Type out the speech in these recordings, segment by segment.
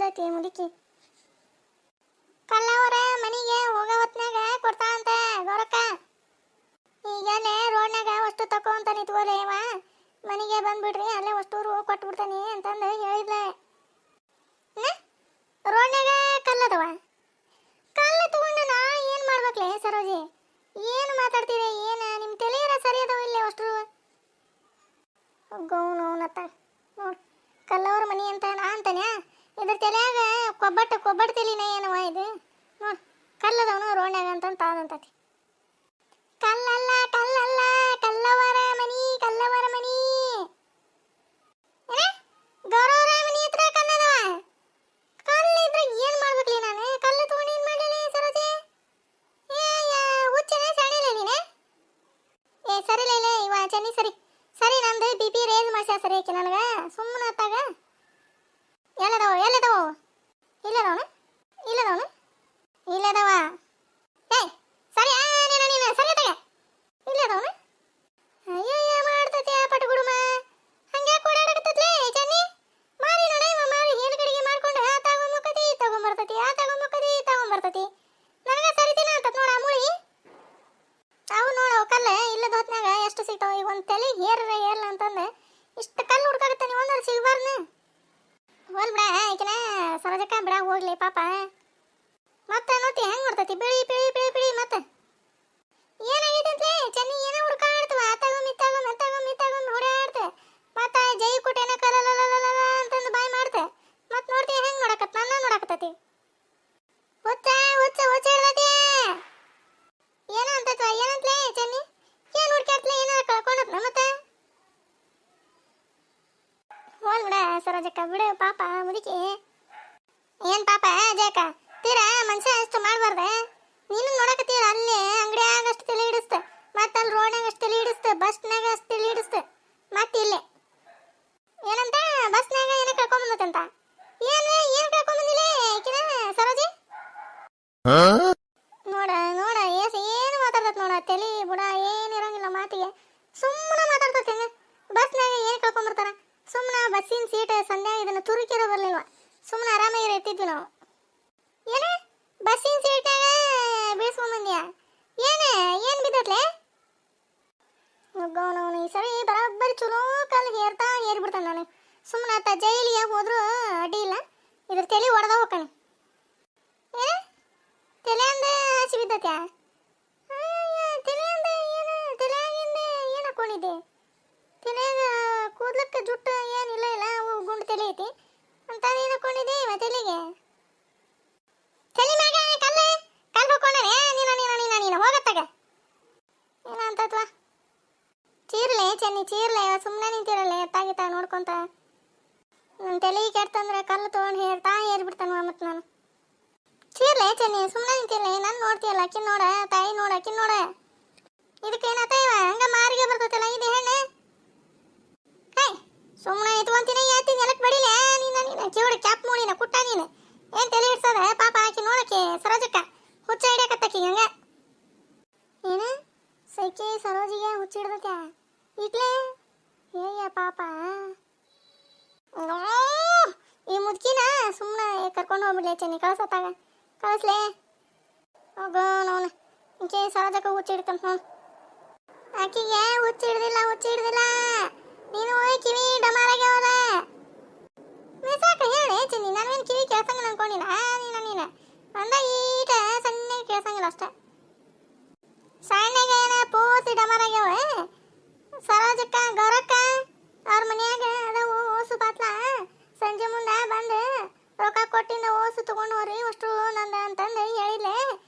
ಬಿದ್ದೈತಿ ಮುದುಕಿ. ಕಲ್ಲವರ ಮನೆಗೆ ಹೋಗೋ ಹೊತ್ನಾಗ ಕೊಡ್ತಾಳಂತ ಗೌರಕ್ಕ. ಈಗಲೇ ರೋಡ್ನಾಗ ಅಷ್ಟು ತಕೋ ಅಂತ ನಿಂತ್ಕೋಲೆ ಇವ, ಮನೆಗೆ ಬಂದ್ಬಿಡ್ರಿ ಅಲ್ಲೇ ಅಷ್ಟೂರು ಕೊಟ್ಬಿಡ್ತಾನೆ ಅಂತಂದು ಹೇಳಿದ್ಲೆ. ರೋಡ್ನಾಗ ಕಲ್ಲದವ, ಕಲ್ಲು ತಗೊಂಡು ನಾ ಏನು ಮಾಡ್ಬೇಕ್ಲೆ ಸರೋಜಿ? ಏನು ಮಾತಾಡ್ತೀರಿ? ಏನು ನಿಮ್ಮ ತಲೆಯರ ಸರಿ ಅದಾವ ಇಲ್ಲೇ ಅಷ್ಟು ಗೌನವನತ್ತ ನೋಡಿ. ಕಲ್ಲವ್ರ ಮನೆ ಅಂತ ನಾ ಅಂತಾನೆ, ಇದ್ರ ತಲೆಯಾಗ ಕೊಬ್ಬಟ್ಟು ತಲಿನ ಏನವ ಇದು ನೋಡಿ. ಕಲ್ಲದವನು ರೋಡ್ನಾಗ ಅಂತಂತ ಅದಂತತಿ. ಕಲ್ಲಲ್ಲ ಕಲ್ಲಲ್ಲ ಕಲ್ಲವರ ಮನಿ, ಕಲ್ಲವರ ಮನಿ. ಗೌರವರ ಮನಿ ಹತ್ರ ಕಲ್ಲದವ. ಕಲ್ಲು ಇದ್ರೆ ಏನು ಮಾಡ್ಬೇಕ್ಲಿ ನಾನು? ಕಲ್ಲು ತಗೊಂಡು ಏನು ಮಾಡಲಿ ಸರೋಜಿ? ಹುಚ್ಚನೆ ಸಣಿಲ್ಲ ನೀನೆ? ಸರಿಲ್ಲ ಇಲ್ಲ ಇವ ಚೆನ್ನಿ ಸರಿ ಸರಿ. ನಂದು BP ರೇಸ್ ಮಾಡ್ಸ್ಯಾ ಸರಿ ಆಕೆ ನನಗೆ. ಸುಮ್ಮನೆ ಅತ್ತಾಗ ಎಲ್ಲದವ ಇಲ್ಲದವನು ಇಲ್ಲದವ. ಸರಿ ನೀನು ಸರಿ ತಗ ಇಲ್ಲದವನು. ಅಯ್ಯಯ್ಯ ಮಾಡ್ತತಿ ಆ ಪಟಗುಡುಮ ಹಂಗೆ ಓಡಾಡಕತ್ತತ್ಲೇ ಚೆನ್ನಿ. ಮಾರಿ ನೋಡ ಇವ ಮಾರಿ ಹೇಳು ಕಡೆಗೆ ಮಾಡ್ಕೊಂಡು ತಗೊಂಬರ್ತತಿ ನನಗೆ ಸರಿತಿನ ಅಂತ ನೋಡ ಮುಳಿ. ಅವು ನೋಡವು ಕಲ್ಲು ಇಲ್ಲದ ಹೊತ್ನಾಗ ಎಷ್ಟು ಸಿಗ್ತಾವ. ಈಗ ಒಂದು ತಲೆ ಹೇರಲ್ಲ ಅಂತಂದು ಇಷ್ಟು ಕಲ್ಲು ಹುಡ್ಕಾಗತ್ತೆ ನೀವು ಒಂದಾರು ಸಿಗಬಾರ್ದು. ಹೋಲ್ ಬಿಡ ಈಕಿನ ಸರೋಜಕ್ಕ ಬಿಡ ಹೋಗ್ಲಿ ಪಾಪ. ಮತ್ತೆ ನೋಡ್ತಿ ಹೆಂಗೆ ಮಾಡ್ತತಿ ಬಿಳಿ ಮತ್ತೆ ಏನಾಗೈತೆ ಅಂತಲೇ ಚೆನ್ನಿ ಏನೋ ಹುಡ್ಕಾಡ್ತವ. ತಗೊಂಡ್ ಓಡಾಡ್ತೆ. ಮತ್ತೆ ಜೈ ಕುಟೇನ ಕಲಲಲಲ ಅಂತಂದು ಬಾಯ್ ಮಾಡ್ತೆ. ಮತ್ತೆ ನೋಡ್ತಿ ಹೆಂಗೆ ನೋಡಕತ್ ನನ್ನ ನೋಡಕತ್ತತಿ. ಹುಚ್ಚ ಇರ್ತತಿ ಏನೋ ಅಂತತ್ವ. ಏನಂತಲೇ ಚೆನ್ನಿ? ಏನು ಹುಡ್ಕಾಡ್ತಲೇ? ಏನಾರ ಕಳ್ಕೊಂಡತ್ನ ಮತ್ತೆ? ಹೋಲ್ ಬಿಡ ಸರೋಜಕ್ಕ ಬಿಡು ಪಾಪ ಮುದುಕಿ. ಏನ್ ಪಾಪ ಜಯಕ ತೀರಾ ಮನುಷ್ಯ ಅಷ್ಟು ಮಾಡಬಾರ್ದ. ನೀನು ನೋಡಕತ್ತೀರ ಅಲ್ಲಿ ಅಂಗಡಿಯಾಗ ಅಷ್ಟು ತಲೆ ಹಿಡಿಸ್ತ, ಮತ್ತೆ ಅಲ್ಲಿ ರೋಡ್ನಾಗ ಅಷ್ಟು ತಲೆ ಹಿಡಿಸ್ತ, ಬಸ್ನಾಗ ಅಷ್ಟು ತಲೆ ಹಿಡಿಸ್ತ, ಮತ್ತೆ ಇಲ್ಲಿ ಏನಂತ ಬಸ್ನಾಗ ಏನೋ ಕಳ್ಕೊಂಬಂದತ್ತಂತ. ಏನು ಕಳ್ಕೊಂಬಂದಿಲ್ಲ ಈಕಿನ ಸರೋಜಿ? ನೋಡ ಏನು ಮಾತಾಡ್ತತ್ ನೋಡ. ತಲೆ ಬುಡ ಏನಿರಂಗಿಲ್ಲ ಮಾತಿಗೆ. ಸುಮ್ಮನೆ ಮಾತಾಡ್ತತಿ. ಬಸ್ನಾಗ ಏನು ಕಳ್ಕೊಂಬರ್ತಾರ? ಸುಮ್ಮನೆ ಬಸ್ಸಿನ ಸೀಟ್ ಸಂಧ್ಯಾಗ ಇದನ್ನ ತುರುಕಿರೋ ಬರ್ಲಿಲ್ವ? ಸುಮ್ಮನೆ ಆರಾಮಾಗಿ ಇರ್ತಿದ್ವಿ ನಾವು. ಏನು ಬಸ್ಸಿನ ಸೀಟ್ನಾಗ ಬೀಳ್ಸ್ಕೊಂಬಂದ್ಯಾ? ಏನು ಬಿದ್ದತ್ಲೆ? ಗೌನವನು ಈ ಸರಿ ಬರೋಬ್ಬರಿ ಚಲೋ ಕಲ್ಲು ಏರ್ಬಿಡ್ತಾನೆ ನಾನು. ಸುಮ್ಮನೆ ಆತ ಜೈಲಿಗೆ ಹೋದ್ರೂ ಅಡ್ಡಿ ಇಲ್ಲ. ಇದ್ರ ತಲೆ ಹೊಡೆದ ಹೋಗ್ತಾನೆ. ಏನು ತಲೆ ಅಂದ ಹಸಿ ಬಿದ್ದತ್ಯಾ? ತಲೆ ಅಂದ ಏನು ತಲೆಯಾಗಿಂದ ಏನು ಹಾಕೊಂಡಿದ್ದೆ? ತಲೆಯಾಗ ಕೂದ್ಲಕ್ಕೆ ಜುಟ್ಟು ಏನಿಲ್ಲ ಗುಂಡು ತಲೆ ಐತಿ ಅಂತ ಏನು ಹಾಕೊಂಡಿದ್ದೆ ಇವ ತಲೆಗೆ? ತಲೆ ಮ್ಯಾಗ ಕಲ್ಲು ಹಾಕೊಂಡಾನೆ. ನೀನು ಹೋಗತ್ತಾಗ ಏನಂತತ್ವ? ಚೀರ್ಲೆ ಚೆನ್ನಿ ಚೀರ್ಲೆ. ಸುಮ್ಮನೆ ನಿಂತಿರಲ್ಲ ಎತ್ತಾಗಿತ್ತ ನೋಡ್ಕೊಂತ. ನನ್ನ ತಲೆ ಕೆಡ್ತಂದ್ರೆ ಕಲ್ಲು ತೊಗೊಂಡು ಏರ್ಬಿಡ್ತಾನ ಮತ್ತೆ ನಾನು. ಚೀರ್ಲೆ ಚೆನ್ನಿ ಸುಮ್ಮನೆ ನಿಂತಿರಲ್ಲ. ನಾನು ನೋಡ್ತೀಯಲ್ಲ ಅಕ್ಕಿನ ನೋಡ, ತಾಯಿ ನೋಡ ಅಕ್ಕಿನ ನೋಡ. ಇದಕ್ಕೆ ಏನತ್ತ ಇವ ಹಂಗ ಮಾರಿಗೆ ಬರ್ತೈತಲ್ಲ ಇದು ಹೆಣ್ಣು. ಸುಮ್ಮನೆ ಇಟ್ಕೊಂತೀನಿ ಯಾತಿ ನೆಲಕ್ಕೆ ಬಡಿಲೆ ನೀನು ಕಿವಿಡ ಕ್ಯಾಪ್ ಮೂಡಿನ ಕುಟ್ಟ ನೀನು. ಏನು ತಲೆ ಇಡ್ಸದ ಪಾಪ ಆಕಿ ನೋಡಕ್ಕೆ ಸರೋಜಕ್ಕ ಹುಚ್ಚ ಹಿಡಿಯಕತ್ತಕಿ ಹಂಗ. ಏನು ಸೈಕಿ ಸರೋಜಿಗೆ ಹುಚ್ಚ ಹಿಡ್ದತ್ಯಾ ಈಗ್ಲೇ? ಏಯ್ಯ ಪಾಪ ಈ ಮುದುಕಿನ ಸುಮ್ಮನೆ ಕರ್ಕೊಂಡು ಹೋಗ್ಬಿಡ್ಲೆ ಚೆನ್ನಿ. ಕಳ್ಸತ್ತಾಗ ಕಳಿಸ್ಲೆ ಹೋಗೋ ನೋನು. ಈಕೆ ಸರೋಜಕ್ಕ ಹುಚ್ಚ ಹಿಡ್ತಂತ ನೋಡು. ಆಕಿಗೆ ಹುಚ್ಚ ಹಿಡ್ದಿಲ್ಲ. ನೀನು ಹೋಗಿ ಕಿವಿ ಡಮಾರಾಗ್ಯಾವಲ್ಲ ಮಿಸಾಕ ಹೇಳಿ ಚೆನ್ನಿ. ನಾನೇನು ಕಿವಿ ಕೇಳ್ಸಂಗಿಲ್ಲ ಅನ್ಕೊಂಡಿಲ್ಲ. ನೀನು ಅಂದ ಈಟ ಸಣ್ಣಗೆ ಕೇಳ್ಸಂಗಿಲ್ಲ ಅಷ್ಟೆ. ಸಣ್ಣಗೆ ಏನ ಪೂರ್ತಿ ಡಮಾರಾಗ್ಯಾವ. ಸರೋಜಕ್ಕ ಗೌರಕ್ಕ ಅವ್ರ ಮನ್ಯಾಗ ಅದಾವು ಓಸು ಬಾತ್ಲ. ಸಂಜೆ ಮುಂದೆ ಬಂದು ರೊಕ್ಕ ಕೊಟ್ಟಿಂದ ಓಸು ತಗೊಂಡು ಹೋರಿ ಅಷ್ಟು ನಂದ ಅಂತಂದು ಹೇಳಿದ್ಲೆ.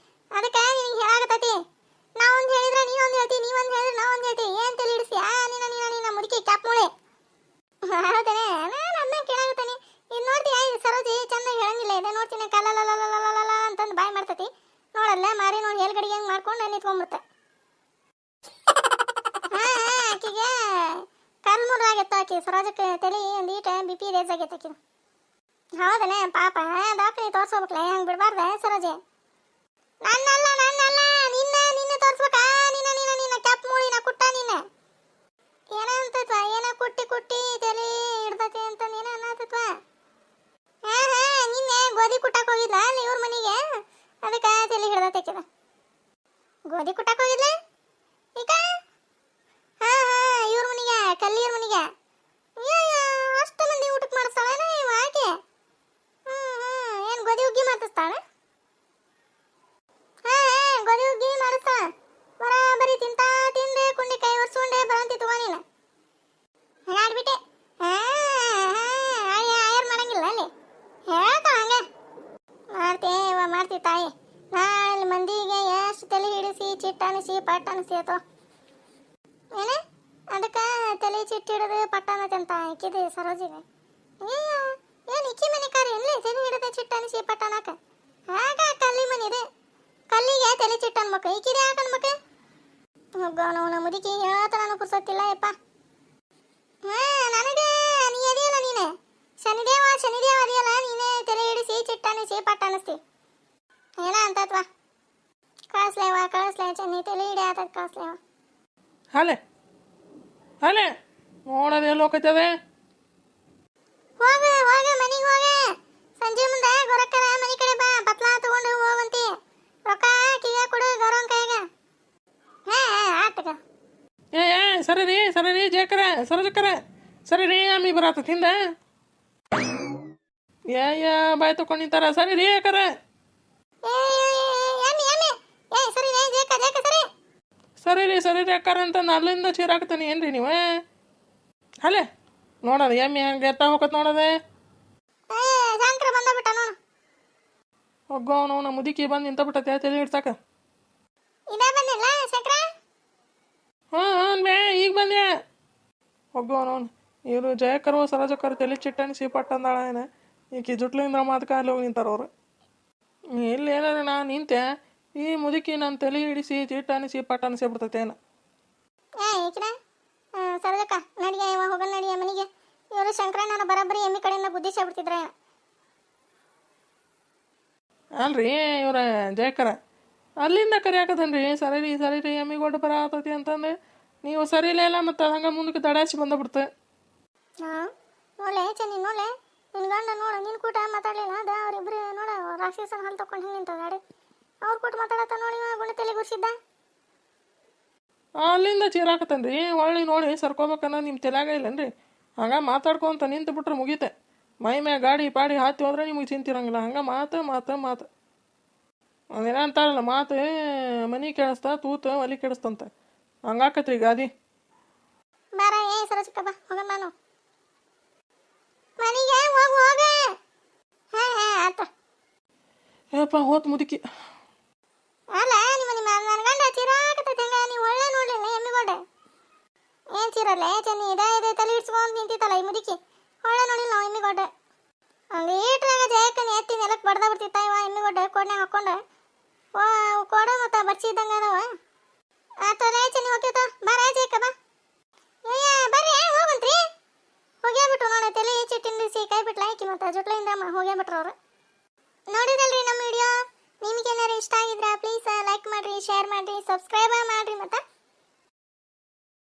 ಅದಕ್ಕೆ ನಿನಗೆ ಹೇಳಾಗತ್ತತಿ. ನಾವೊಂದು ಹೇಳಿದ್ರೆ ನೀವೊಂದು ಹೇಳ್ತಿ, ನೀವೊಂದು ಹೇಳಿದ್ರೆ ನಾವೊಂದು ಹೇಳ್ತಿ. ಏನು ತಲೆ ಹಿಡಿಸ್ಯಾ ನೀನು ಮುದುಕಿ ಕ್ಯಾಪ್ ಮೂಳೆ? ಹೌದೇನೆ ನಾನು ಅದನ್ನ ಕೇಳಾಗತ್ತಾನೆ. ಇದು ನೋಡ್ತೀಯ ಇದು ಸರೋಜಿ ಚೆನ್ನಾಗಿ ಹೇಳಂಗಿಲ್ಲ. ಇದೆ ನೋಡ್ತೀನಿ ಕಲಲಲಲಲಲ ಅಂತಂದು ಬಾಯ್ ಮಾಡ್ತತಿ. ನೋಡಲ್ಲ ಮಾರಿ ನೋಡಿ ಹೇಲ್ಗಡಿಗೆ ಹೆಂಗೆ ಮಾಡ್ಕೊಂಡು ನಿಂತ್ಕೊಂಡ್ಬಿಡುತ್ತೆ. ಆಕಿಗೆ ಕಲ್ಮುರಾಗಿತ್ತು. ಆಕಿ ಸರೋಜಕ್ಕೆ ತಲೆ ಒಂದೀಟ BP ರೇಸ್ ಆಗೈತೆ ಆಕಿದು. ಹೌದನೆ ಪಾಪ ಡಾಕ್ಟ್ರಿಗೆ ತೋರಿಸ್ಕೋಬೇಕಲ್ಲ, ಹಂಗೆ ಬಿಡಬಾರ್ದ ಸರೋಜೆ? ನನ್ನಲ್ಲ ನಿನ್ನ ತೋರಿಸ್ಬೇಕಾ? ನಿನ್ನ ಕ್ಯಾಪ್ ಮೂಳಿನ ಕುಟ್ಟ ನೀನು. ಏನಂತತ್ವ? ಏನ ಕುಟ್ಟಿ ತಲೆ ಹಿಡ್ದತಿ ಅಂತ ನೀನು ಅನ್ನತತ್ವ. ನಿನ್ನೆ ಗೋಧಿ ಕುಟ್ಟಕ್ಕೆ ಹೋಗಿದ್ಲೆ ಈಗ ಹಾ ಹಾ ಇವ್ರ ಮನೆಗೆ ಕಲ್ಲಿಯವ್ರ ಮನೆಗೆ ಅಷ್ಟು ಮಂದಿ ಊಟಕ್ಕೆ ಮಾಡಿಸ್ತಾಳೇನ ಇವ ಆಕೆ ಏನು ಗೋಧಿ ಹುಗ್ಗಿ ಮಾಡ್ತಾಳೆ ಹಾ ಗೋಧಿ ಹುಗ್ಗಿ ಮಾಡಿಸ್ತಾಳ ಬರೀ ತಿಂತಾ ತಿಂದೆ ಕುಂಡಿ ಕೈ ಒರ್ಸ್ಕೊಂಡೆ ಬರಂತಿ ತಗೋ ನೀನು ಆಡ್ಬಿಟ್ಟೆ ಆಯರ್ ಮಾಡಂಗಿಲ್ಲ ಅಲ್ಲಿ ಹೇಳ್ತಾಳ ಹಂಗೆ ಮಾಡ್ತಿ ತಾಯಿ ನಾಳೆ ಮಂದಿಗೆ ಎಷ್ಟು ತಲೆ ಹಿಡಿಸಿ ಚಿಟ್ಟ ಅನಿಸಿ ಪಟ್ಟ ಅನಿಸಿ ಆತೋ ಏನ ಅದಕ್ಕೆ ತಲೆ ಚಿಟ್ಟು ಹಿಡಿದು ಪಟ್ಟ ಅನ್ನತಂತ ಇಕ್ಕಿದೆ ಸರೋಜಿಗೆ ಏನು ಇಕ್ಕಿ ಮನೆ ಕಾರ್ಯ ಎಲ್ಲಿ ತಲೆ ಹಿಡಿದ ಚಿಟ್ಟ ಅನಿಸಿ ಪಟ್ಟ ಅನ್ನಕ ಆಗ ಕಲ್ಲಿ ಮನೆ ಇದೆ ಕಲ್ಲಿಗೆ ತಲೆ ಚಿಟ್ಟು ಅನ್ಬೇಕು ಈಕಿದೆ ಯಾಕೆ ಅನ್ಬೇಕು ಹೋಗೋಣ ಮುದುಕಿ ಹೇಳತ್ತ ನಾನು ಪುರ್ಸತ್ತಿಲ್ಲ ಯಪ್ಪ ನನಗೆ ನೀ ಅದೆಯಲ್ಲ ನೀನೆ ಶನಿದೇವ ಅದೆಯಲ್ಲ ನೀನೇ ತಲೆ ಹಿಡಿಸಿ ಚಿಟ್ಟ ಅನಿಸಿ ಪಟ್ಟ ಅನ್ನಿಸ್ತಿ ಏನ ಅಂತತ್ವಾ ಕಳಿಸ್ಲೇವ ಚೆನ್ನಿ ತಲೆ ಹಿಡಿ ಆತ ಕಳಿಸ್ಲೇವ ಹಾಲೆ ನೋಡೋದು ಎಲ್ಲಿ ಹೋಗ್ತದೆ ಹೋಗ ಮನೆಗೆ ಹೋಗ ಸಂಜೆ ಮುಂದೆ ಗೊರಕ್ಕರ ಮನೆ ಕಡೆ ಬಾ ಬತ್ಲಾ ತಗೊಂಡು ಹೋಗಂತಿ ರೊಕ್ಕ ಕಿಯ ಕೊಡು ಗೌರವನ್ ಕೈಗ ಆಟಗ ಏ ಸರಿ ರೀ ಜೇಕರ ಸರೋಜಕ್ಕರ ಸರಿ ರೀ ಅಮ್ಮಿ ಬರತ್ತ ತಿಂದ ಬಾಯ್ ತಗೊಂಡು ನಿಂತಾರ ಸರಿ ರೀ ಯಾಕರ ಸರಿ ರೀ ಅಕ್ಕಾರ ಅಂತ ಅಲ್ಲಿಂದ ಚೀರಾಕ್ತಾನೆ ಏನ್ರಿ ನೀವು ಅಲ್ಲೇ ನೋಡೋದು ಎಮ್ಮೆ ಹಂಗೆ ಎತ್ತ ಹೋಗತ್ ನೋಡೋದೆ ಹೋಗೋನು ಮುದುಕಿ ಬಂದು ನಿಂತ ಬಿಟ್ಟತೆ ತಲೆ ಹಿಡ್ಸಾಕ ಹಾಂ ಬೇ ಈಗ ಬಂದೆ ಹೋಗೋನು ಇವರು ಜಯಕರು ಸರೋಜಕ್ಕರು ತಲೆ ಚಿಟ್ಟಣಿ ಸೀಪಟ್ಟ ಅಂದಾಳ ಏನ ಈಕಿ ಜುಟ್ಲಿಂದ ಮಾತು ಕಾಲಿ ಹೋಗಿ ನಿಂತಾರ ಅವ್ರು ಇಲ್ಲಿ ಏನಾರ ನಾ ನಿಂತೆ ಈ ಮುದುಕಿ ನನ್ನ ತಲೆ ಹಿಡಿಸಿ ಚಿಟ್ಟ ಅನಿಸಿ ಪಟ್ಟ ಅನಿಸಿ ಬಿಡ್ತೈತೆ ಏನ ಸರೋಜಕ್ಕ ನಡಿಗೆ ಹೋಗಲ್ ನಡಿಯ ಮನೆಗೆ ಇವರು ಶಂಕರಣ್ಣನ ಬರೋಬ್ಬರಿ ಎಮ್ಮಿ ಕಡೆಯಿಂದ ಬುದ್ಧಿ ಸೇಬಿಡ್ತಿದ್ರ ಅಲ್ರಿ ಇವ್ರ ಜಯಕರ ಅಲ್ಲಿಂದ ಕರಿಯಾಕದನ್ರಿ ಸರಿ ರೀ ಎಮ್ಮಿಗೊಡ್ಡು ಬರ ಆತತಿ ಅಂತಂದ್ರೆ ನೀವು ಸರಿ ಇಲ್ಲ ಮತ್ತು ಹಂಗೆ ಮುಂದಕ್ಕೆ ದಡಾಸಿ ಬಂದಬಿಡ್ತೆ ನೋಡ್ಲೆ ಚೆನ್ನಿ ನೋಡ್ಲೆ ನಿನ್ನ ಗಂಡ ನೋಡು ನಿನ್ನ ಕೂಟ ಮಾತಾಡಲಿಲ್ಲ ಅದ ಅವರಿಬ್ರು ನೋಡ ರಾಕ್ಷಸನ ಹಾಲು ತಕೊಂಡು ಹಿಂಗೆ ನಿಂತ ಗಾಡಿ ಅವ್ರ ಕೂಟ ಮಾತಾಡತ್ತ ನೋಡಿ ಗುಣ ತಲೆ ಗುರ್ಸಿದ್ದ ಅಲ್ಲಿಂದ ಚೀರಾಕತ್ತನ್ರಿ ಹೊಳ್ಳಿ ನೋಡಿ ಸರ್ಕೋಬೇಕನ್ನ ನಿಮ್ಮ ತಲೆಯಾಗ ಇಲ್ಲನ್ರಿ ಹಂಗೆ ಮಾತಾಡ್ಕೊಂತ ನಿಂತು ಬಿಟ್ರೆ ಮುಗೀತೆ ಮೈ ಮ್ಯಾಗ ಗಾಡಿ ಪಾಡಿ ಹಾತಿ ಹೋದ್ರೆ ನಿಮಗೆ ಚಿಂತಿರಂಗಿಲ್ಲ ಹಂಗೆ ಮಾತು ಅದೇನ ಅಂತಾರಲ್ಲ ಮಾತು ಮನಿ ಕೆಡಿಸ್ತಾ ತೂತು ಒಲಿ ಕೆಡಿಸ್ತಂತ ಹಂಗಾಕತ್ರಿ ಗಾದಿ ಬಾರ ಸರಚಿಕ್ಕ ಬಾ ಹೋಗ ನಾನು ಮನಿಗೆ ಹೋಗ ಆತ ಏಪ್ಪ ಹೋತ್ ಮುದುಕಿ ಅಲ್ಲ ನಿಮ್ಮ ನನ್ನ ಗಂಡ ಚಿರಾಕತ್ತೈತೆ ಹಂಗ ನೀವು ಒಳ್ಳೆ ನೋಡ್ಲಿಲ್ಲ ಎಮ್ಮಿಗೊಂಡೆ ಏನು ಚಿರಲ್ಲ ಚೆನ್ನಿ ಇದೆ ತಲೆ ಇಡ್ಸ್ಕೊಂಡು ನಿಂತಿತ್ತಲ್ಲ ಈ ಮುದುಕಿ ಒಳ್ಳೆ ನೋಡಿಲ್ಲ ನಾವು ಎಮ್ಮಿಗೊಂಡೆ ಅಲ್ಲಿ ಈಟ್ರಾಗ ಜಯಕ್ಕನ ಎತ್ತಿ ನೆಲಕ್ಕೆ ಬಡ್ದ ಬಿಡ್ತಿತ್ತ ಇವ ಎಮ್ಮಿಗೊಂಡೆ ಕೋಡ್ನೆ ಹಾಕ್ಕೊಂಡು ಕೋಡ ಮತ್ತು ಬಚ್ಚಿ ಇದ್ದಂಗೆ ಅದಾವ ಆತೋಲೆ ಚೆನ್ನಿ ಹೋಗ್ಯತ ಬಾರ ಜಯಕ್ಕ ಬಾ ಬರ್ರಿ ಹೋಗಂತ್ರಿ ಹೋಗ್ಯಾಬಿಟ್ರು ನೋಡ ತಲೆ ಚಿಟ್ಟಿಂಡಿಸಿ ಕೈ ಬಿಟ್ಲ ಆಕಿ ಮತ್ತು ಜೊಟ್ಲಿಂದ ಹೋಗ್ಯಾಬಿಟ್ರು ಅವ್ರು ನೋಡಿದಲ್ರಿ ನಮ್ಮ ವಿಡಿಯೋ ನಿಮಗೇನಾರು ಇಷ್ಟ ಆಗಿದ್ರೆ ಪ್ಲೀಸ್ ಲೈಕ್ ಮಾಡಿರಿ ಶೇರ್ ಮಾಡಿರಿ ಸಬ್ಸ್ಕ್ರೈಬ್ ಮಾಡಿರಿ ಮತ್ತು